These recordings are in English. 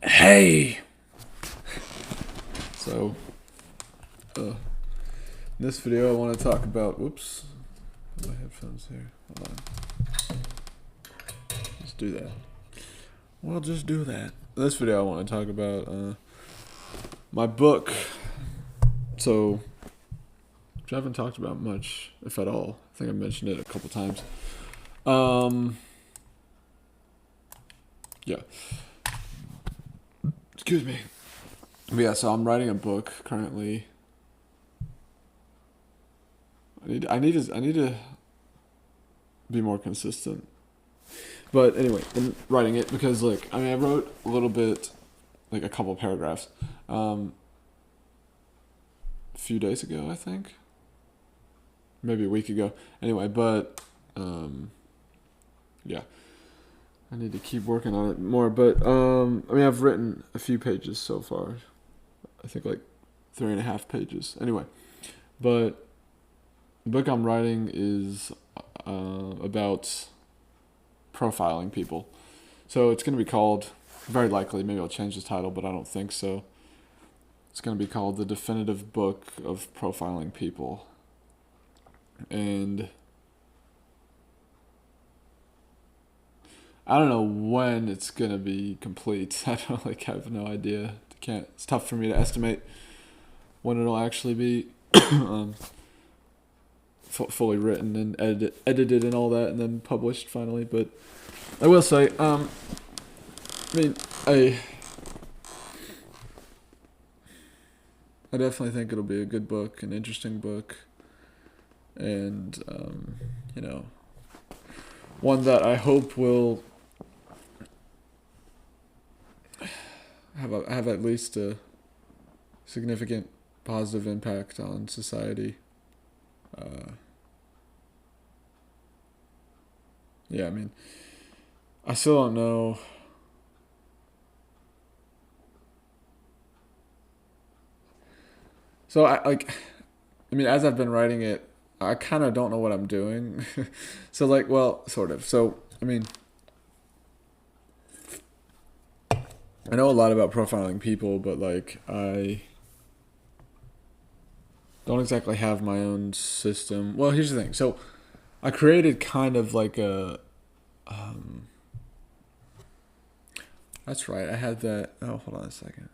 Hey! So, in this video I want to talk about, whoops, my headphones here, hold on, let's do that. Well, just do that. In this video I want to talk about, my book, so, which I haven't talked about much, if at all. I think I mentioned it a couple times. Yeah. Excuse me. But yeah, so I'm writing a book currently. I need to be more consistent. But anyway, I'm writing it because I wrote a little bit, like a couple paragraphs, a few days ago, I think, maybe a week ago. Anyway, but yeah, I need to keep working on it more. But I've written a few pages so far. I think like 3.5 pages. Anyway, but the book I'm writing is about profiling people. So it's going to be called, very likely, maybe I'll change the title, but I don't think so. It's going to be called The Definitive Book of Profiling People. And I don't know when it's going to be complete. I have no idea. It's tough for me to estimate when it'll actually be fully written and edited and all that, and then published finally. But I will say, I definitely think it'll be a good book, an interesting book, and one that I hope will have at least a significant positive impact on society. I still don't know. So as I've been writing it, I kind of don't know what I'm doing. So sort of. So, I know a lot about profiling people, but I don't exactly have my own system. Well, here's the thing. So I created kind of like a, that's right. I had that. Oh, hold on a second.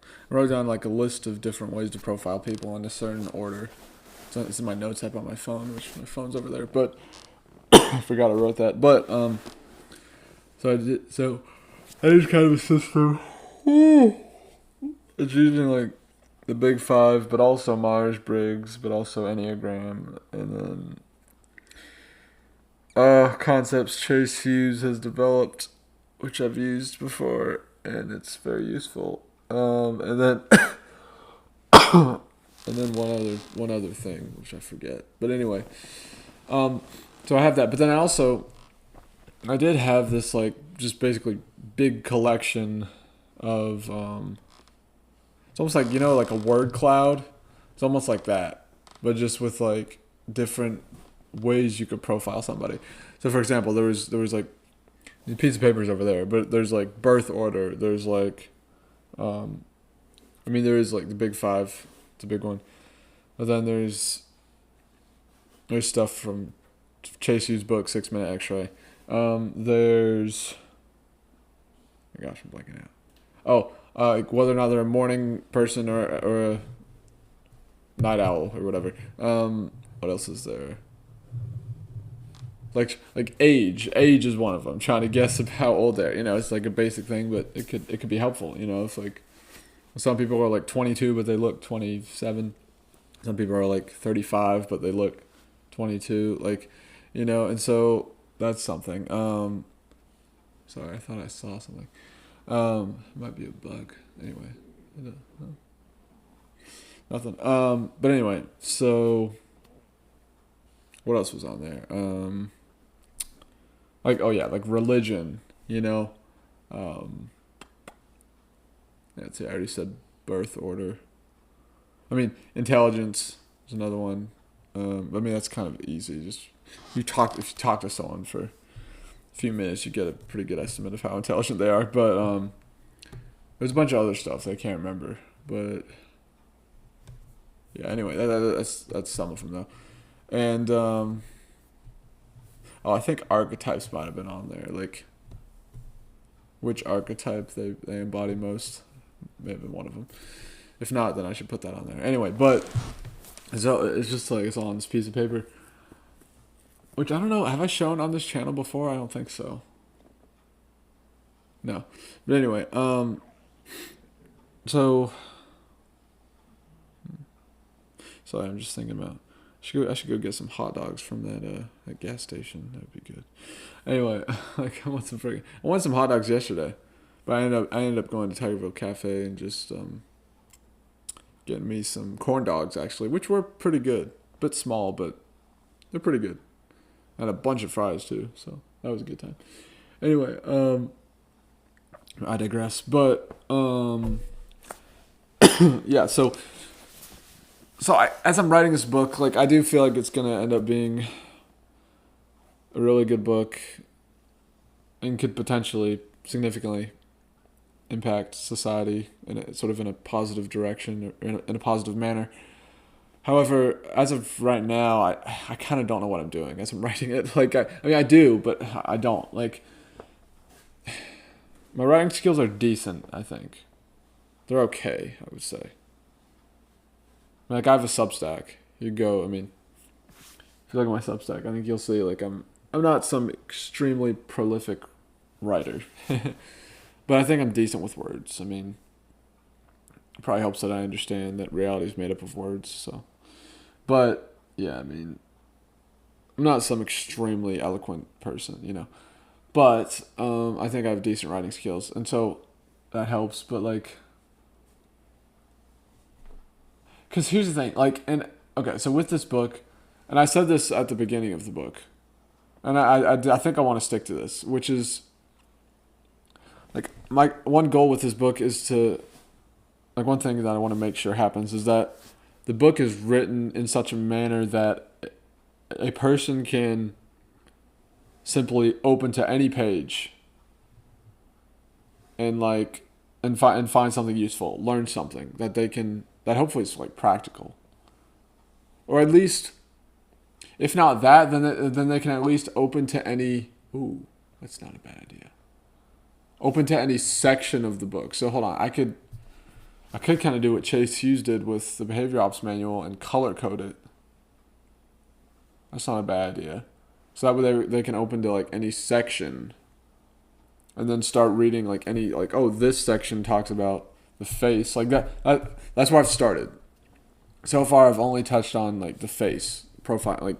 I wrote down like a list of different ways to profile people in a certain order. So it's in my notes app on my phone, which my phone's over there. But I forgot I wrote that. But so I did. So I use kind of a system. It's using like the Big Five, but also Myers-Briggs, but also Enneagram, and then concepts Chase Hughes has developed, which I've used before, and it's very useful. And then and then one other thing which I forget. But anyway, so I have that. But then I did have this just basically big collection of it's almost like like a word cloud. It's almost like that, but just with different ways you could profile somebody. So for example, there was the piece of paper is over there, but there's birth order. There's there is the Big Five. It's a big one. But then there's stuff from Chase Hughes' book, 6-Minute X-Ray. There's, oh my gosh, I'm blanking out. Oh, whether or not they're a morning person or a night owl or whatever. What else is there? Like age. Age is one of them. Trying to guess about how old they're. It's a basic thing, but it could be helpful. It's some people are 22, but they look 27. Some people are 35, but they look 22. And so that's something. Sorry, I thought I saw something. It might be a bug. Anyway, nothing. But anyway, so what else was on there? Religion. Let's see. I already said birth order. Intelligence is another one. That's kind of easy. Just if you talk to someone for few minutes, you get a pretty good estimate of how intelligent they are. But there's a bunch of other stuff that I can't remember. But yeah, anyway, that's some of them though. And I think archetypes might have been on there. Like which archetype they embody most. May have been one of them. If not, then I should put that on there. Anyway, but so it's just like it's all on this piece of paper. Which I don't know. Have I shown on this channel before? I don't think so. No. But anyway, so sorry, I'm just thinking about. I should go get some hot dogs from that gas station. That'd be good. Anyway, like I want some hot dogs yesterday, but I ended up going to Tigerville Cafe and just getting me some corn dogs actually, which were pretty good. A bit small, but they're pretty good. And a bunch of fries too, so that was a good time. Anyway, I digress. But yeah, so as I'm writing this book, like I do feel like it's gonna end up being a really good book and could potentially significantly impact society in a positive direction or in a positive manner. However, as of right now, I kind of don't know what I'm doing as I'm writing it. Like I mean I do, but I don't. Like my writing skills are decent, I think. They're okay, I would say. Like I have a Substack. You go, I mean, if you look at my Substack, I think you'll see like I'm not some extremely prolific writer. But I think I'm decent with words. I mean, it probably helps that I understand that reality is made up of words, so. But yeah, I mean, I'm not some extremely eloquent person, you know. But I think I have decent writing skills, and so that helps. But like, because here's the thing, like, and okay, so with this book, and I said this at the beginning of the book, and I think I want to stick to this, which is, like, my one goal with this book is to, like, one thing that I want to make sure happens is that the book is written in such a manner that a person can simply open to any page and like and find something useful, learn something that hopefully is like practical, or at least, if not that, then they can at least open to any. Ooh, that's not a bad idea. Open to any section of the book. So hold on, I could kind of do what Chase Hughes did with the Behavior Ops Manual and color code it. That's not a bad idea. So that way they can open to like any section, and then start reading like any like, oh, this section talks about the face, like that's where I've started. So far I've only touched on like the face profile, like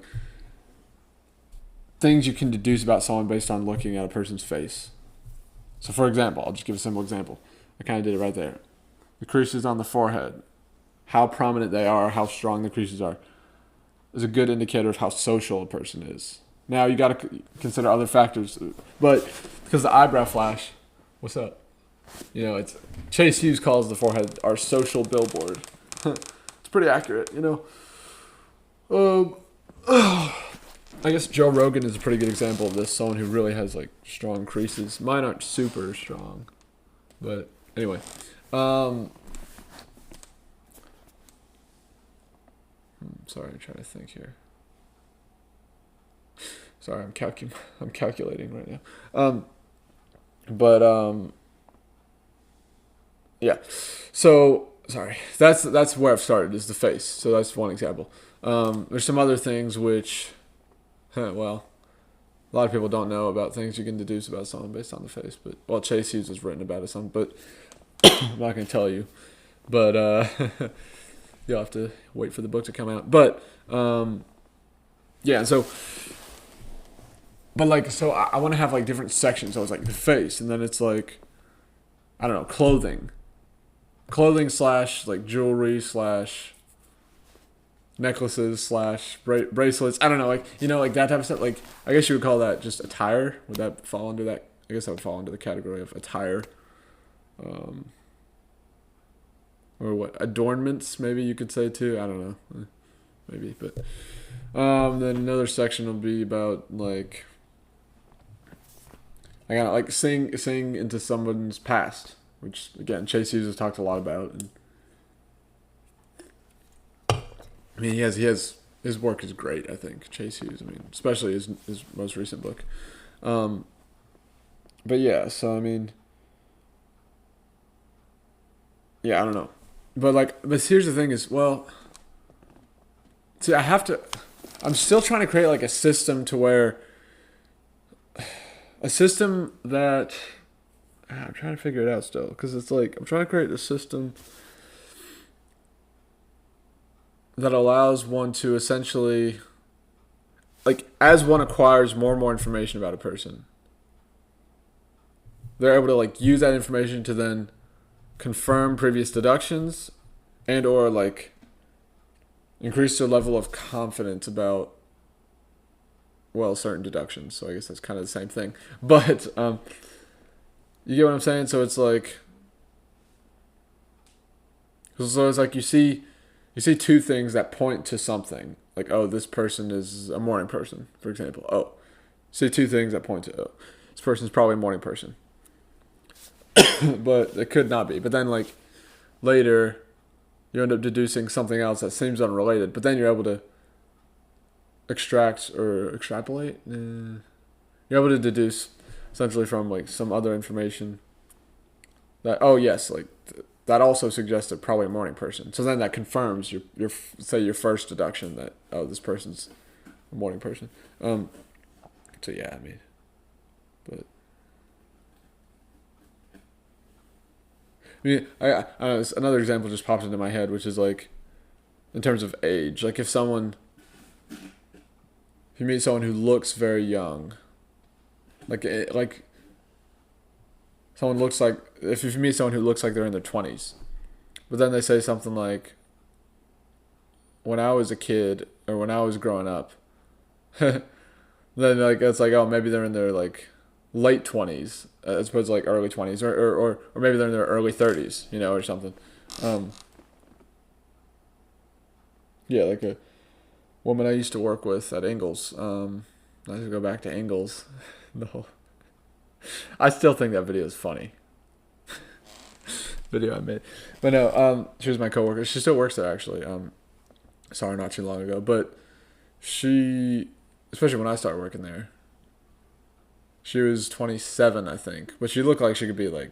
things you can deduce about someone based on looking at a person's face. So for example, I'll just give a simple example. I kind of did it right there. The creases on the forehead, how prominent they are, how strong the creases are, is a good indicator of how social a person is. Now you got to consider other factors, but because the eyebrow flash, what's up? You know, it's Chase Hughes calls the forehead our social billboard. It's pretty accurate, you know. I guess Joe Rogan is a pretty good example of this. Someone who really has like strong creases. Mine aren't super strong, but anyway. Sorry, I'm trying to think here. Sorry, I'm calculating right now. Yeah. So sorry, that's where I've started is the face. So that's one example. There's some other things which, well, a lot of people don't know about things you can deduce about someone based on the face. But well, Chase Hughes has written about it some, but I'm not gonna tell you. But you'll have to wait for the book to come out. But yeah, so. But like, so I want to have like different sections. So it's like the face, and then it's like, I don't know, clothing slash like jewelry slash necklaces slash bracelets. I don't know, like, you know, like that type of stuff. Like, I guess you would call that just attire. Would that fall under that? I guess that would fall under the category of attire. Or what, adornments? Maybe you could say too. I don't know, maybe. But then another section will be about like, I kind of like seeing into someone's past, which again Chase Hughes has talked a lot about. And I mean, he has his work is great. I think Chase Hughes. I mean, especially his most recent book. But yeah, so I mean, yeah, I don't know, but like, but here's the thing: is well, see, I have to. I'm still trying to create like a system to where a system that I'm trying to figure it out still because it's like I'm trying to create a system that allows one to essentially like as one acquires more and more information about a person, they're able to like use that information to then confirm previous deductions and or like increase their level of confidence about well certain deductions. So I guess that's kind of the same thing. But you get what I'm saying? So it's like you see two things that point to something. Like, oh, this person is a morning person, for example. Oh, see two things that point to, oh, this person's probably a morning person. But it could not be. But then, like, later, you end up deducing something else that seems unrelated. But then you're able to extract or extrapolate. You're able to deduce essentially from, like, some other information that, oh, yes, like, that also suggested probably a morning person. So then that confirms your say your first deduction that oh this person's a morning person. So yeah, I mean, but I mean I don't know, another example just popped into my head, which is like in terms of age, like if you meet someone who looks very young, like someone looks like if you meet someone who looks like they're in their 20s, but then they say something like, "When I was a kid or when I was growing up," then like it's like oh maybe they're in their like late 20s as opposed to like early 20s or maybe they're in their early 30s, you know, or something. Yeah, like a woman I used to work with at Ingles. I have to go back to Ingles. No, I still think that video is funny. Video I made, but no. She was my coworker. She still works there actually. Saw her not too long ago, but she, especially when I started working there, she was 27, I think, but she looked like she could be like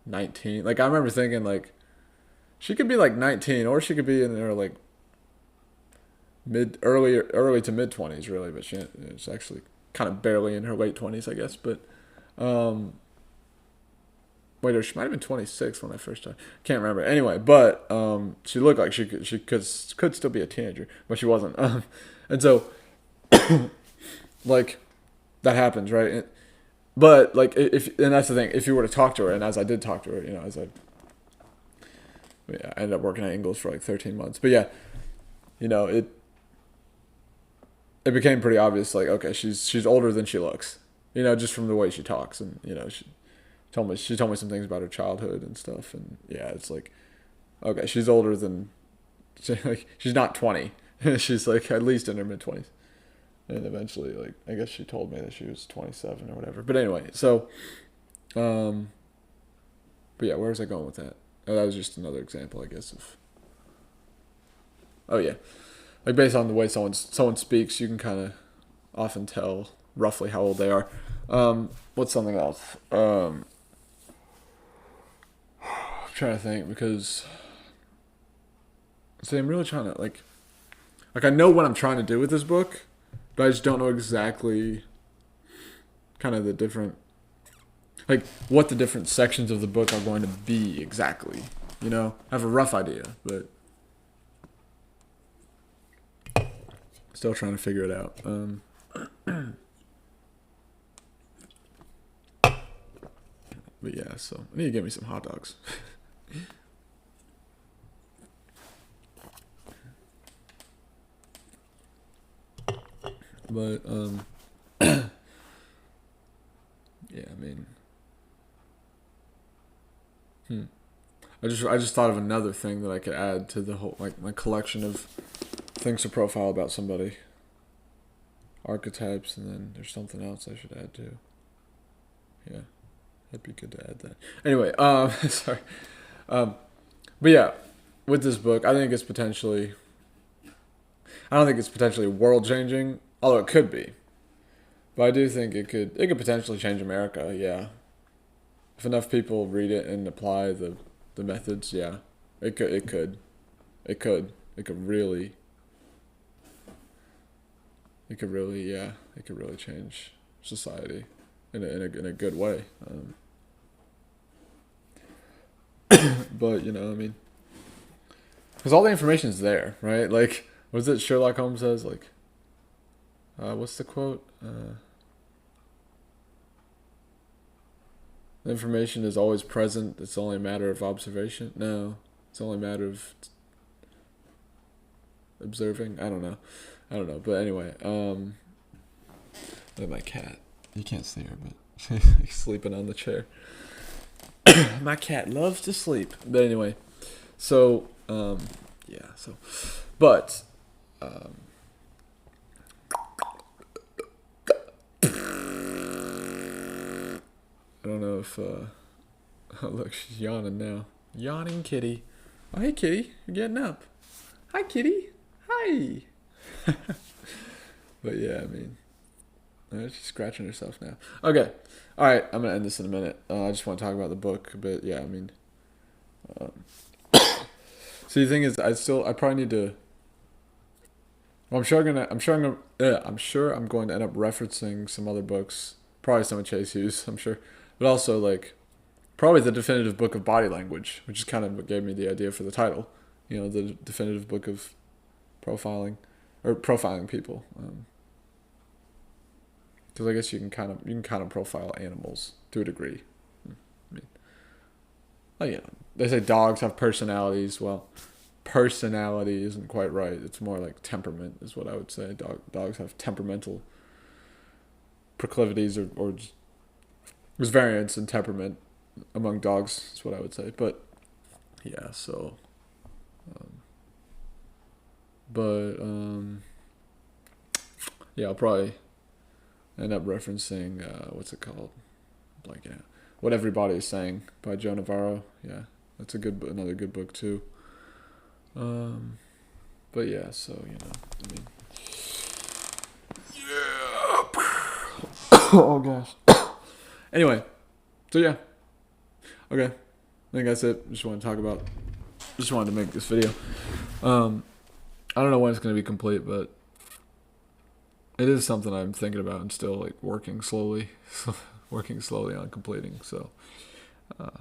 19. Like I remember thinking like she could be like 19 or she could be in her like early to mid 20s really, but it's actually kind of barely in her late 20s, I guess. But wait, or she might have been 26 when I first started. Can't remember. Anyway, but she looked like she could still be a teenager, but she wasn't. And so like that happens, right? But like if and that's the thing. If you were to talk to her, and as I did talk to her, you know, I ended up working at Ingles for like 13 months. But yeah, you know, it became pretty obvious. Like, okay, she's older than she looks. You know, just from the way she talks, and you know, she told me some things about her childhood and stuff. And yeah, it's like, okay, she's older than, she's not 20. She's like at least in her mid 20s. And eventually, like, I guess she told me that she was 27 or whatever. But anyway, so, but yeah, where was I going with that? Oh, that was just another example, I guess, of, oh yeah, like based on the way someone speaks, you can kind of often tell roughly how old they are. What's something else? I'm trying to think because, see, I'm really trying to like I know what I'm trying to do with this book, but I just don't know exactly kind of the different, like what the different sections of the book are going to be exactly. You know, I have a rough idea, but still trying to figure it out. But yeah, so I need to get me some hot dogs. But yeah, I mean, I just thought of another thing that I could add to the whole like my collection of things to profile about somebody. Archetypes, and then there's something else I should add too. Yeah, that'd be good to add that. Anyway, sorry. But yeah, with this book, I think it's potentially. I don't think it's potentially world changing, although it could be. But I do think it could. It could potentially change America. Yeah, if enough people read it and apply the methods, yeah, it could. It could. It could. It could really. It could really. Yeah. It could really change society in a good way. But I mean, because all the information is there, right? Like, what is it Sherlock Holmes says? Like, what's the quote? The information is always present. It's only a matter of observation. No, it's only a matter of observing. I don't know. But anyway, look at my cat. You can't see her, but she's sleeping on the chair. My cat loves to sleep. But anyway, so yeah. So, but I don't know if oh, look, she's yawning now. Yawning kitty. Oh, hey kitty, you're getting up. Hi kitty. Hi. But yeah, I mean, she's scratching herself now. Okay, all right. I'm gonna end this in a minute. I just want to talk about the book, but yeah, I mean, so the thing is, I probably need to. Well, I'm sure I'm going to end up referencing some other books, probably some of Chase Hughes, I'm sure, but also like probably the definitive book of body language, which is kind of what gave me the idea for the title. The definitive book of profiling people. Because I guess you can kind of profile animals to a degree. I mean, they say dogs have personalities. Well, personality isn't quite right. It's more like temperament is what I would say. Dogs have temperamental proclivities or there's variance in temperament among dogs is what I would say. But yeah, so yeah, I'll probably end up referencing what's it called? Like What Everybody Is Saying by Joe Navarro. Yeah, that's another good book too. But yeah, so I mean, yeah. Oh gosh. Anyway, so yeah, okay. I think that's it. Just wanted to make this video. I don't know when it's gonna be complete, but it is something I'm thinking about and still like working slowly on completing. So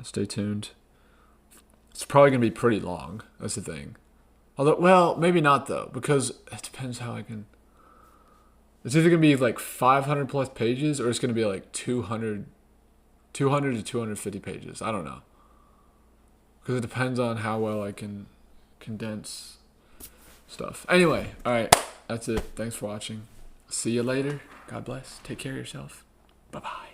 stay tuned. It's probably going to be pretty long. That's the thing. Although, well, maybe not though, because it depends how I can. It's either going to be like 500 plus pages or it's going to be like 200 to 250 pages. I don't know. Because it depends on how well I can condense stuff. Anyway, all right. That's it. Thanks for watching. See you later. God bless. Take care of yourself. Bye-bye.